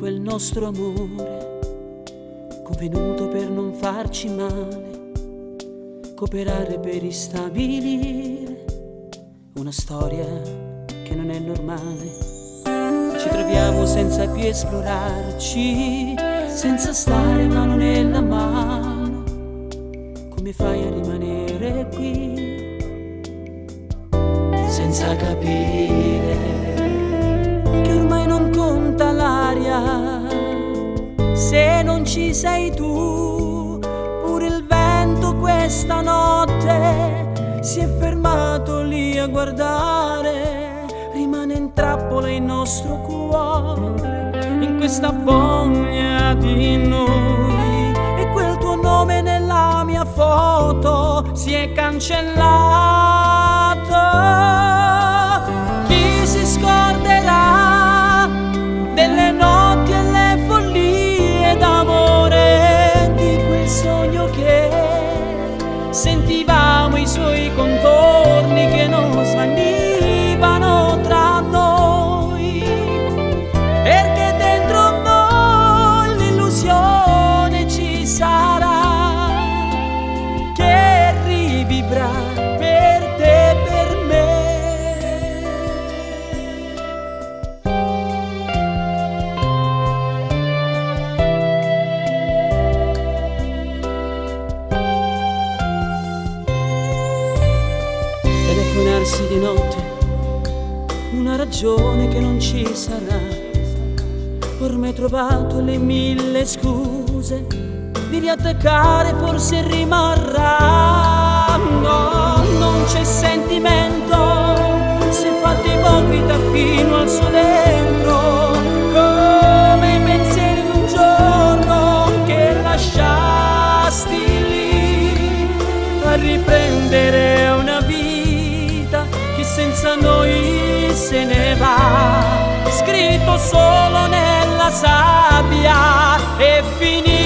quel nostro amore, convenuto per non farci male, cooperare per ristabilire una storia che non è normale. Ci troviamo senza più esplorarci, senza stare mano nella mano. Come fai a rimanere qui senza capire che ormai non conta l'aria se non ci sei tu? Pure il vento questa notte si è fermato lì a guardare, rimane in trappola il nostro cuore in questa voglia di noi, e quel tuo nome nella mia foto si è cancellato. Chi si scorderà delle notti e le follie d'amore, di quel sogno che sentivamo i suoi contorni che non svanivano tra noi, perché dentro noi l'illusione ci sarà, che rivivrà per te e per me. Telefonarsi di notte, una ragione che non ci sarà. Ormai trovato le 1000 scuse di riattaccare, forse rimarrà. No, non c'è sentimento, si è fatta ipocrita fino al suo dentro, come i pensieri di un giorno che lasciasti lì a riprendere una vita che senza noi se ne va, scritto solo nella sabbia e finito.